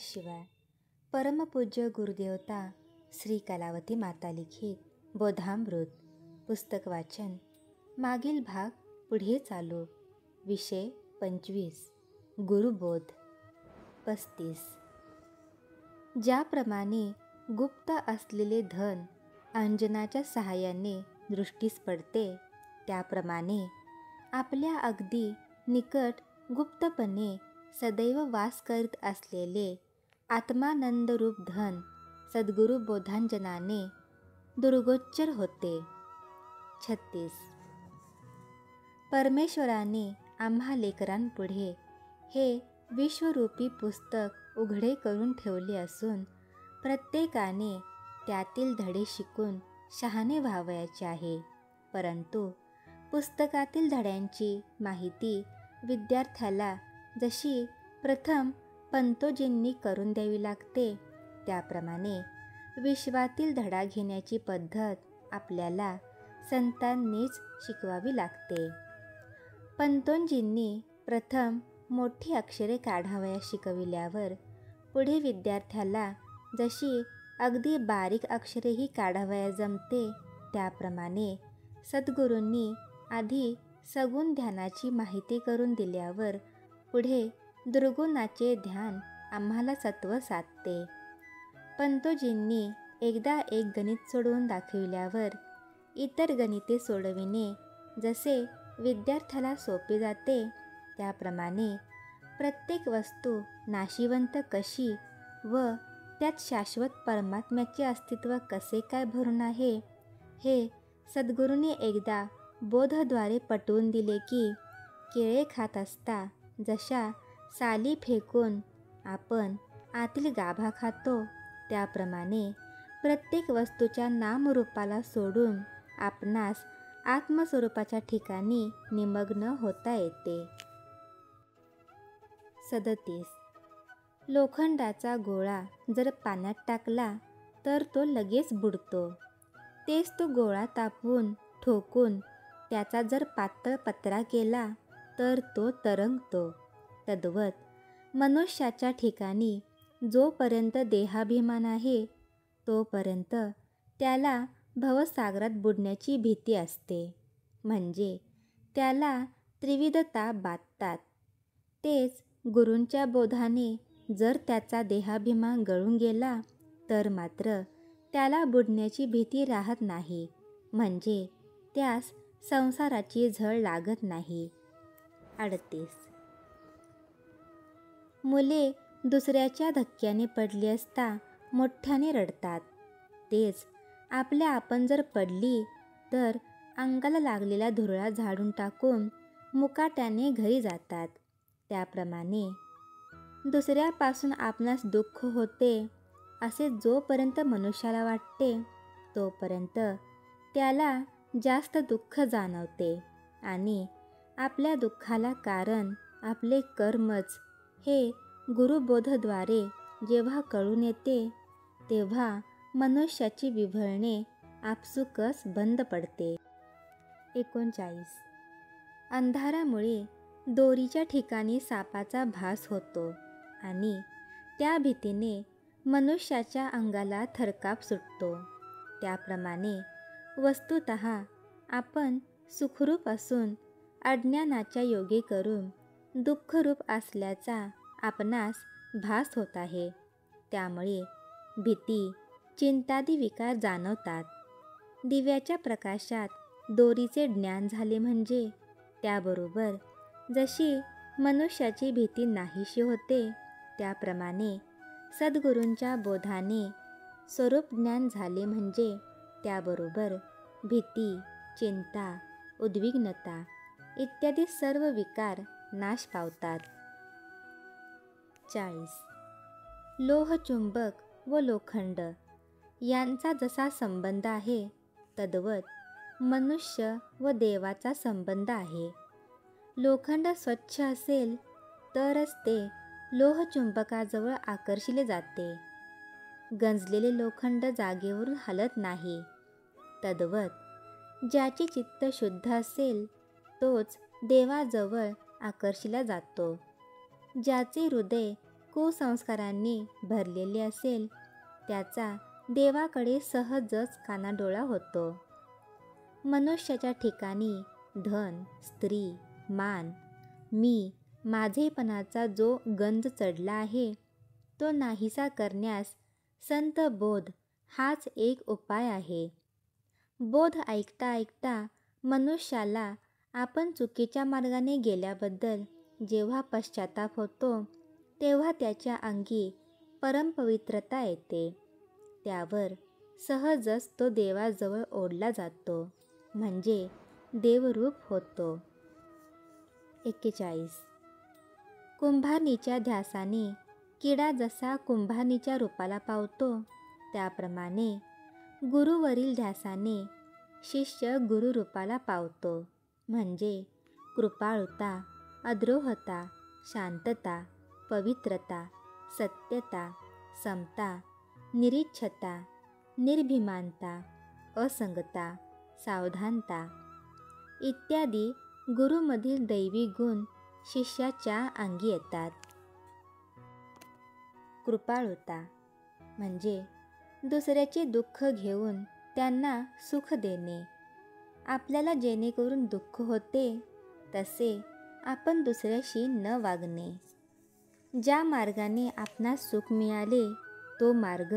शिवाय. परमपूज्य गुरुदेवता श्री कलावती माता लिखित बोधामृत. पुस्तक वाचन. मागील भाग पुढे चालू. विषय 25. गुरुबोध. 35. ज्याप्रमाणे गुप्त असलेले धन अंजनाच्या सहाय्याने दृष्टीस पडते, त्याप्रमाणे आपल्या अगदी निकट गुप्तपणे सदैव वास करीत असलेले आत्मानंदरूप धन सद्गुरु बोधांजनाने दुर्गोचर होते. 36. परमेश्वराने आम्हा लेकरांपुढे हे विश्वरूपी पुस्तक उघडे करून ठेवले असून प्रत्येकाने त्यातील धडे शिकून शहाणे व्हावयाचे आहे. परंतु पुस्तकातील धड्यांची माहिती विद्यार्थ्याला जशी प्रथम पंतोजींनी करून द्यावी लागते, त्याप्रमाणे विश्वातील धडा घेण्याची पद्धत आपल्याला संतांनीच शिकवावी लागते. पंतोजींनी प्रथम मोठी अक्षरे काढावयास शिकविल्यावर पुढे विद्यार्थ्याला जशी अगदी बारीक अक्षरेही काढावयास जमते, त्याप्रमाणे सद्गुरूंनी आधी सगुण ध्यानाची माहिती करून दिल्यावर पुढे दुर्गुणाचे ध्यान आम्हाला सत्व साधते. पंतोजींनी एकदा एक गणित सोडवून दाखविल्यावर इतर गणिते सोडविणे जसे विद्यार्थ्याला सोपे जाते, त्याप्रमाणे प्रत्येक वस्तू नाशिवंत कशी व त्यात शाश्वत परमात्म्याचे अस्तित्व कसे काय भरून आहे, हे सद्गुरूंनी एकदा बोधद्वारे पटवून दिले की केळे खात असता जशा साली फेकून आपण आतील गाभा खातो, त्याप्रमाणे प्रत्येक वस्तूच्या नामरूपाला सोडून आपणास आत्मस्वरूपाच्या ठिकाणी निमग्न होता येते. 37. लोखंडाचा गोळा जर पाण्यात टाकला तर तो लगेच बुडतो. तेच तो गोळा तापवून ठोकून त्याचा जर पातळ पत्रा केला तर तो तरंगतो. तद्वत मनुष्याच्या ठिकाणी जोपर्यंत देहाभिमान आहे, तोपर्यंत त्याला भवसागरात बुडण्याची भीती असते. म्हणजे त्याला त्रिविध ताप बाधतात. तेच गुरूंच्या बोधाने जर त्याचा देहाभिमान गळून गेला तर मात्र त्याला बुडण्याची भीती राहत नाही. म्हणजे त्यास संसाराची झळ लागत नाही. 38. मुले दुसऱ्याच्या धक्क्याने पडली असता मोठ्याने रडतात. तेच आपल्या आपण जर पडली तर अंगाला लागलेला धुरळा झाडून टाकून मुकाट्याने घरी जातात. त्याप्रमाणे दुसऱ्यापासून आपणास दुःख होते असे जोपर्यंत मनुष्याला वाटते, तोपर्यंत त्याला जास्त दुःख जाणवते आणि आपल्या दुःखाला कारण आपले कर्मच हे गुरुबोधद्वारे जेव्हा कळून येते, तेव्हा मनुष्याची विव्हळणे आपसुकच बंद पडते. 39. अंधारामुळे दोरीच्या ठिकाणी सापाचा भास होतो आणि त्या भीतीने मनुष्याच्या अंगाला थरकाप सुटतो. त्याप्रमाणे वस्तुतः आपण सुखरूप असून अज्ञानाच्या योगे करून दुःखरूप असल्याचा आपणास भास होत आहे. त्यामुळे भीती, चिंतादी विकार जाणवतात. दिव्याच्या प्रकाशात दोरीचे ज्ञान झाले म्हणजे त्याबरोबर जशी मनुष्याची भीती नाहीशी होते, त्याप्रमाणे सद्गुरूंच्या बोधाने स्वरूप ज्ञान झाले म्हणजे त्याबरोबर भीती, चिंता, उद्विग्नता इत्यादी सर्व विकार नाश पावतात. 40. लोहचुंबक व लोखंड यांचा जसा संबंध आहे, तद्वत मनुष्य व देवाचा संबंध आहे. लोखंड स्वच्छ असेल तरच ते लोहचुंबकाजवळ आकर्षिले जाते. गंजलेले लोखंड जागेवरून हलत नाही. तद्वत ज्याचे चित्त शुद्ध असेल तोच देवाजवळ आकर्षिला जातो. ज्याचे हृदय कुसंस्कारांनी भरलेले असेल त्याचा देवाकडे सहजच कानाडोळा होतो. मनुष्याच्या ठिकाणी धन, स्त्री, मान, मी, माझेपणाचा जो गंज चढला आहे तो नाहीसा करण्यास संत बोध हाच एक उपाय आहे. बोध ऐकता ऐकता मनुष्याला आपण चुकीच्या मार्गाने गेल्याबद्दल जेव्हा पश्चाताप होतो तेव्हा त्याच्या अंगी परमपवित्रता येते. त्यावर सहजच तो देवाजवळ ओढला जातो, म्हणजे देवरूप होतो. 41. कुंभारणीच्या ध्यासाने किडा जसा कुंभारणीच्या रूपाला पावतो त्याप्रमाणे गुरुवरील ध्यासाने शिष्य गुरुरूपाला पावतो, म्हणजे कृपाळुता, अद्रोहता, शांतता, पवित्रता, सत्यता, समता, निरीच्छता, निर्भिमानता, असंगता, सावधानता इत्यादी गुरुमधील दैवी गुण शिष्याच्या अंगी येतात. कृपाळुता म्हणजे दुसऱ्याचे दुःख घेऊन त्यांना सुख देणे. आपल्याला जेणेकरून दुःख होते तसे आपण दुसऱ्याशी न वागणे. ज्या मार्गाने आपणास सुख मिळाले तो मार्ग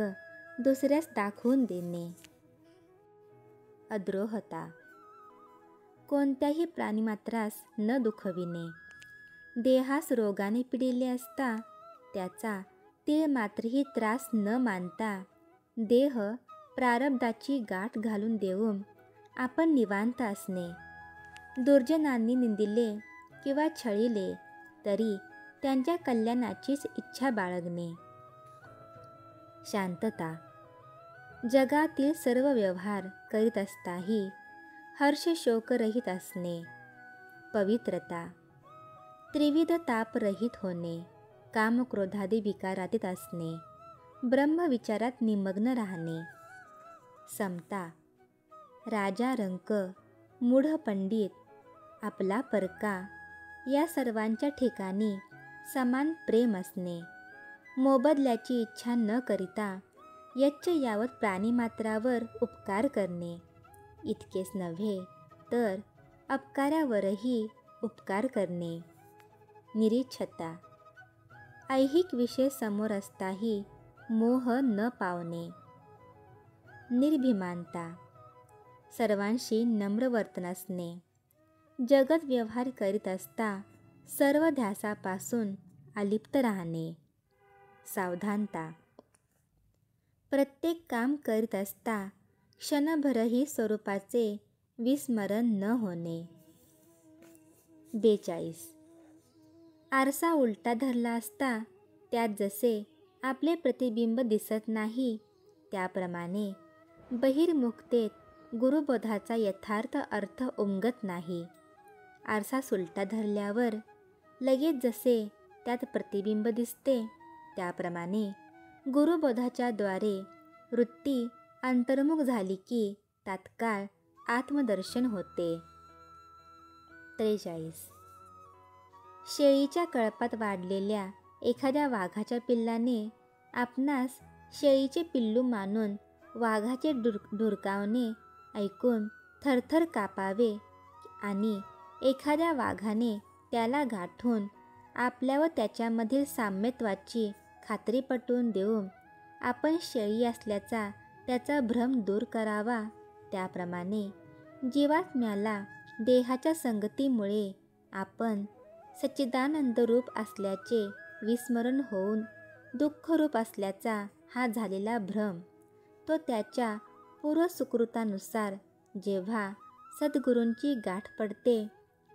दुसऱ्यास दाखवून देणे. अद्रोहता कोणत्याही प्राणीमात्रास न दुखविणे. देहास रोगाने पिडिले असता त्याचा तीळ मात्रही त्रास न मानता देह प्रारब्धाची गाठ घालून देऊन आपण निवांत असणे. दुर्जनांनी निंदिले किंवा छळिले तरी त्यांच्या कल्याणाचीच इच्छा बाळगणे. शांतता जगातील सर्व व्यवहार करीत असताही हर्षशोकरहित असणे. पवित्रता त्रिविध तापरहित होणे. कामक्रोधादी विकारातीत असणे. ब्रह्मविचारात निमग्न राहणे. समता राजा, रंक, मूढ पंडित, आपला परका या सर्वांच्या ठिकाणी समान प्रेम असणे. मोबदल्याची इच्छा न करिता यच्च यावत प्राणीमात्रावर उपकार करणे. इतकेच नव्हे तर अपकारावरही उपकार करणे. निरीच्छता ऐहिक विषय समोर असताही मोह न पावणे. निर्भिमानता सर्वांशी नम्र वर्तन असणे. जगत व्यवहार करीत असता सर्व ध्यासापासून अलिप्त राहणे. सावधानता प्रत्येक काम करीत असता क्षणभरही स्वरूपाचे विस्मरण न होणे. 42. आरसा उलटा धरला असता त्यात जसे आपले प्रतिबिंब दिसत नाही त्याप्रमाणे बहिर्मुखतेत गुरुबोधाचा यथार्थ अर्थ उमगत नाही. आरसा सुलटा धरल्यावर लगेच जसे त्यात प्रतिबिंब दिसते त्याप्रमाणे गुरुबोधाच्या द्वारे वृत्ती अंतर्मुख झाली की तात्काळ आत्मदर्शन होते. 43. शेळीच्या कळपात वाढलेल्या एखाद्या वाघाच्या पिल्लाने आपणास शेळीचे पिल्लू मानून वाघाचे डुरकावणे ऐकून थरथर कापावे आणि एखाद्या वाघाने त्याला गाठून आपल्या व त्याच्यामधील साम्यत्वाची खात्री पटवून देऊन आपण शेळी असल्याचा त्याचा भ्रम दूर करावा, त्याप्रमाणे जीवात्म्याला देहाच्या संगतीमुळे आपण सच्चिदानंदरूप असल्याचे विस्मरण होऊन दुःखरूप असल्याचा हा झालेला भ्रम तो त्याच्या पूर्वसुकृतानुसार जेव्हा सद्गुरूंची गाठ पडते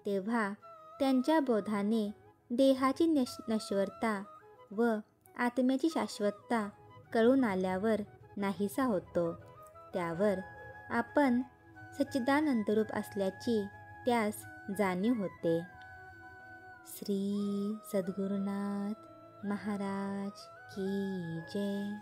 तेव्हा त्यांच्या बोधाने देहाची नश्वरता व आत्म्याची शाश्वतता कळून आल्यावर नाहीसा होतो. त्यावर आपण सच्चिदानंदरूप असल्याची त्यास जाणीव होते. श्री सद्गुरुनाथ महाराज की जय.